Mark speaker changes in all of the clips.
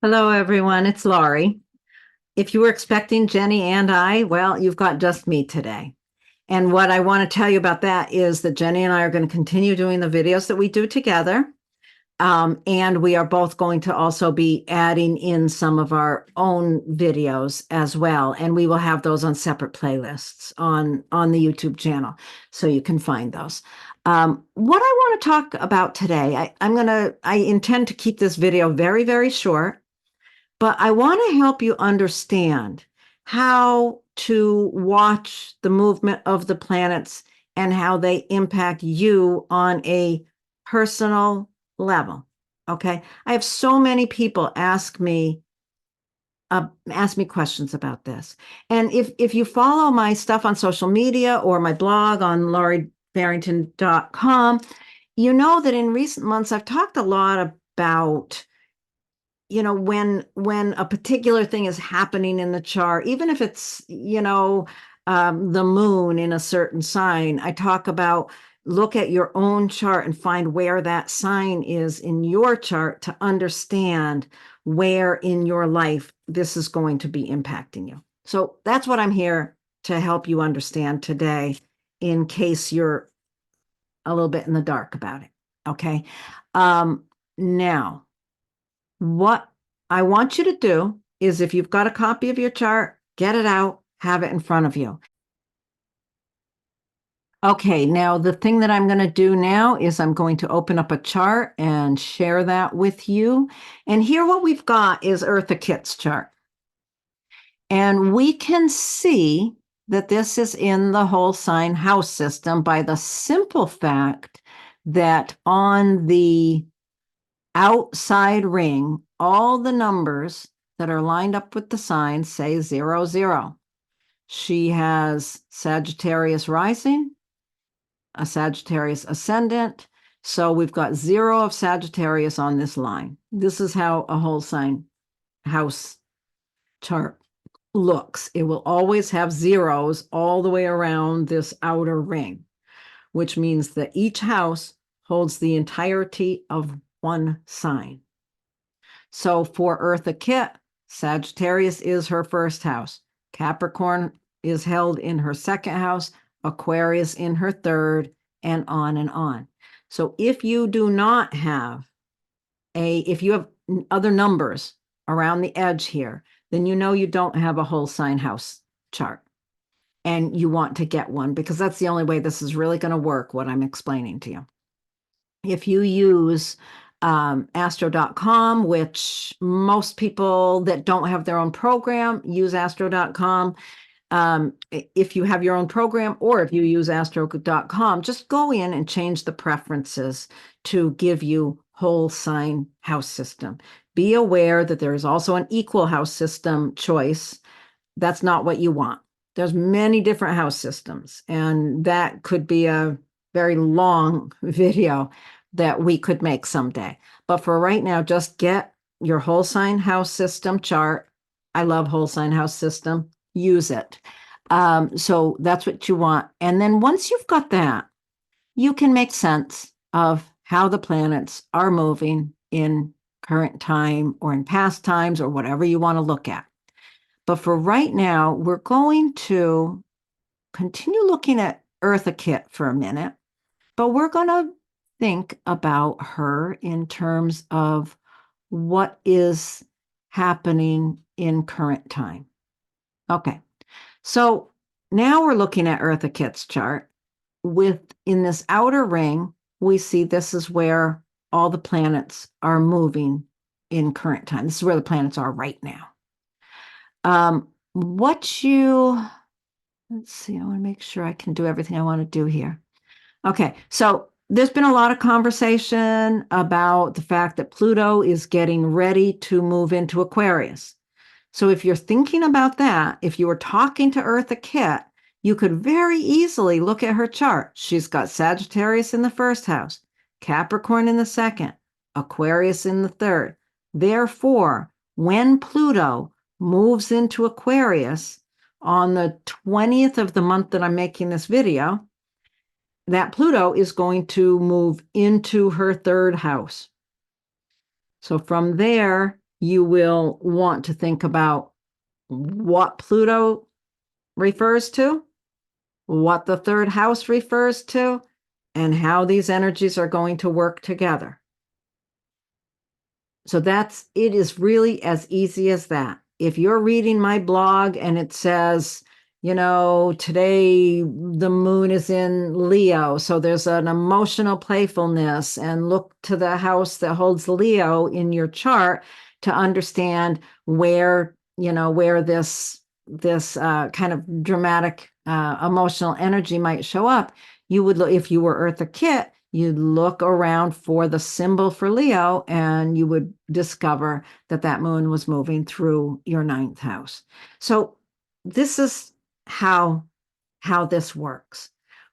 Speaker 1: Hello, everyone. It's Laurie. If you were expecting Jenny and I, well, you've got just me today. And what I want to tell you about that is that Jenny and I are going to continue doing the videos that we do together. And we are both going to also be adding in some of our own videos as well. And we will have those on separate playlists on the YouTube channel. So you can find those. What I want to talk about today, I intend to keep this video very, very short. But I want to help you understand how to watch the movement of the planets and how they impact you on a personal level. Okay. I have so many people ask me questions about this. And if you follow my stuff on social media or my blog on lauriefarrington.com, you know that in recent months I've talked a lot about when a particular thing is happening in the chart, even if it's the moon in a certain sign. I talk about, look at your own chart and find where that sign is in your chart to understand where in your life this is going to be impacting you. So that's what I'm here to help you understand today, in case you're a little bit in the dark about it. Okay. Now, what I want you to do is, if you've got a copy of your chart, get it out, have it in front of you. Okay, now the thing that I'm going to do now is I'm going to open up a chart and share that with you. And here what we've got is Eartha Kitt's chart. And we can see that this is in the whole sign house system by the simple fact that on the outside ring, all the numbers that are lined up with the sign say 00. She has Sagittarius rising, a Sagittarius ascendant. So we've got 0 of Sagittarius on this line. This is how a whole sign house chart looks. It will always have zeros all the way around this outer ring, which means that each house holds the entirety of one sign. So for Eartha Kitt, Sagittarius is her first house. Capricorn is held in her second house, Aquarius in her third, and on and on. So if you do not have if you have other numbers around the edge here, then you know you don't have a whole sign house chart. And you want to get one, because that's the only way this is really going to work, what I'm explaining to you. If you use astro.com, which most people that don't have their own program use astro.com. If you have your own program, or if you use astro.com, just go in and change the preferences to give you whole sign house system. Be aware that there is also an equal house system choice. That's not what you want. There's many different house systems, and that could be a very long video that we could make someday. But for right now, just get your whole sign house system chart. I love whole sign house system. Use it. So that's what you want. And then once you've got that, you can make sense of how the planets are moving in current time or in past times or whatever you want to look at. But for right now, we're going to continue looking at Eartha Kitt for a minute, but we're going to think about her in terms of what is happening in current time. Okay, so now we're looking at Eartha Kitt's chart. In this outer ring, we see this is where all the planets are moving in current time. This is where the planets are right now. Let's see, I want to make sure I can do everything I want to do here. Okay, so there's been a lot of conversation about the fact that Pluto is getting ready to move into Aquarius. So if you're thinking about that, if you were talking to Eartha Kitt, you could very easily look at her chart. She's got Sagittarius in the first house, Capricorn in the second, Aquarius in the third. Therefore, when Pluto moves into Aquarius on the 20th of the month that I'm making this video, that Pluto is going to move into her third house. So from there, you will want to think about what Pluto refers to, what the third house refers to, and how these energies are going to work together. So it is really as easy as that. If you're reading my blog and it says, today the moon is in Leo, so there's an emotional playfulness, and look to the house that holds Leo in your chart to understand where this kind of dramatic emotional energy might show up. You would look, if you were Eartha Kitt, you'd look around for the symbol for Leo, and you would discover that moon was moving through your ninth house. So this is how this works.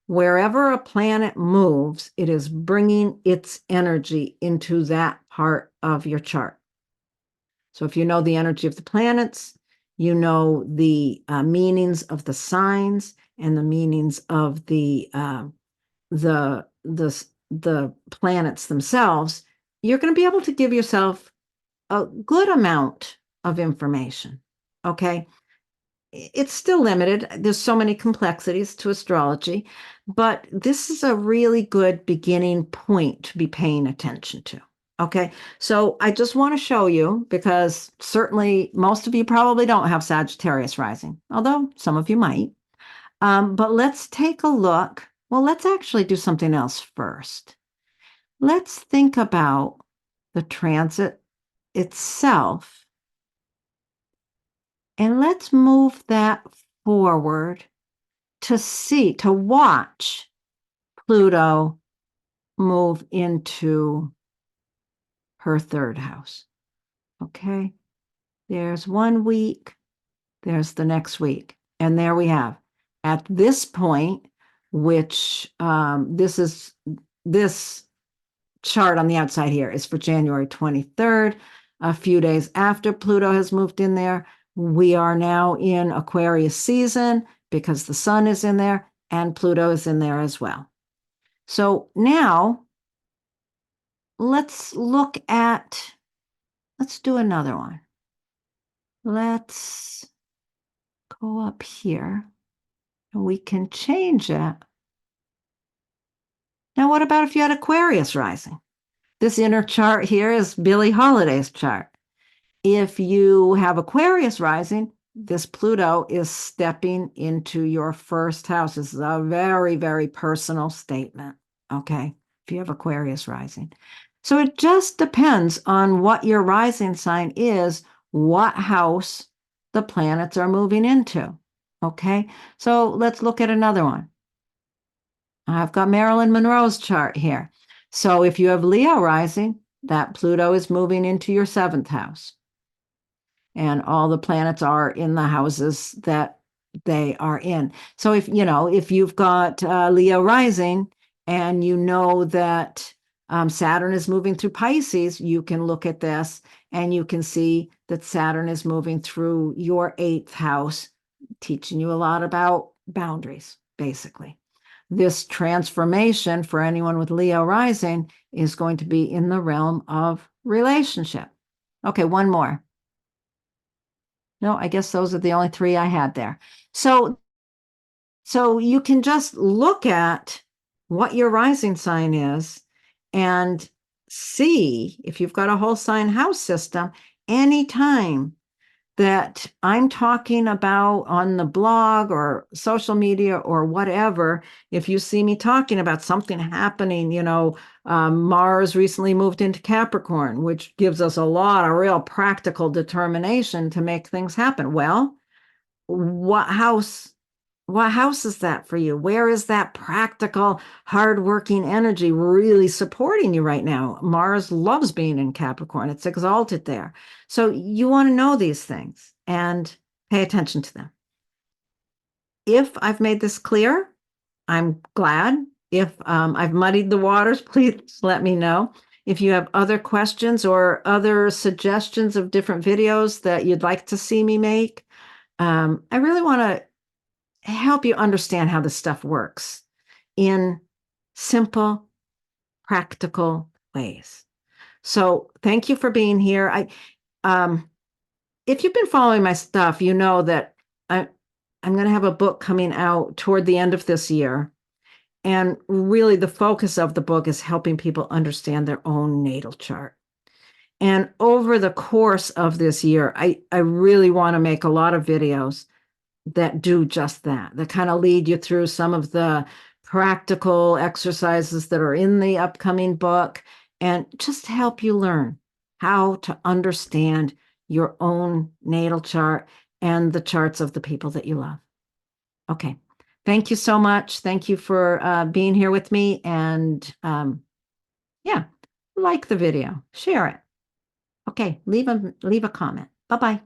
Speaker 1: Wherever a planet moves, it is bringing its energy into that part of your chart. So if you know the energy of the planets, you know the meanings of the signs and the meanings of the planets themselves, you're going to be able to give yourself a good amount of information. Okay. It's still limited. There's so many complexities to astrology, but this is a really good beginning point to be paying attention to. Okay. So I just want to show you, because certainly most of you probably don't have Sagittarius rising, although some of you might. But let's take a look. Well, let's actually do something else first. Let's think about the transit itself, and let's move that forward to watch Pluto move into her third house. Okay. There's 1 week, there's the next week. And there we have, at this point, which this chart on the outside here is for January 23rd, a few days after Pluto has moved in there. We are now in Aquarius season because the sun is in there and Pluto is in there as well. So now let's do another one. Let's go up here and we can change it. Now, what about if you had Aquarius rising? This inner chart here is Billie Holiday's chart. If you have Aquarius rising, this Pluto is stepping into your first house. This is a very, very personal statement, okay, if you have Aquarius rising. So it just depends on what your rising sign is, what house the planets are moving into, okay? So let's look at another one. I've got Marilyn Monroe's chart here. So if you have Leo rising, that Pluto is moving into your seventh house. And all the planets are in the houses that they are in. So if you've got Leo rising and you know that Saturn is moving through Pisces, you can look at this and you can see that Saturn is moving through your eighth house, teaching you a lot about boundaries, basically. This transformation for anyone with Leo rising is going to be in the realm of relationship. Okay, one more. No, I guess those are the only three I had there. So you can just look at what your rising sign is and see, if you've got a whole sign house system, anytime that I'm talking about on the blog or social media or whatever, if you see me talking about something happening, Mars recently moved into Capricorn, which gives us a lot of real practical determination to make things happen. Well, what house is that for you? Where is that practical, hardworking energy really supporting you right now? Mars loves being in Capricorn. It's exalted there. So you want to know these things and pay attention to them. If I've made this clear, I'm glad. If I've muddied the waters, please let me know. If you have other questions or other suggestions of different videos that you'd like to see me make, I really want to help you understand how this stuff works in simple, practical ways. So thank you for being here. If you've been following my stuff, you know that I'm going to have a book coming out toward the end of this year. And really, the focus of the book is helping people understand their own natal chart. And over the course of this year, I really want to make a lot of videos that do just that, that kind of lead you through some of the practical exercises that are in the upcoming book and just help you learn how to understand your own natal chart and the charts of the people that you love. Okay. Thank you so much. Thank you for being here with me. And yeah, like the video, share it. Okay. Leave a comment. Bye-bye.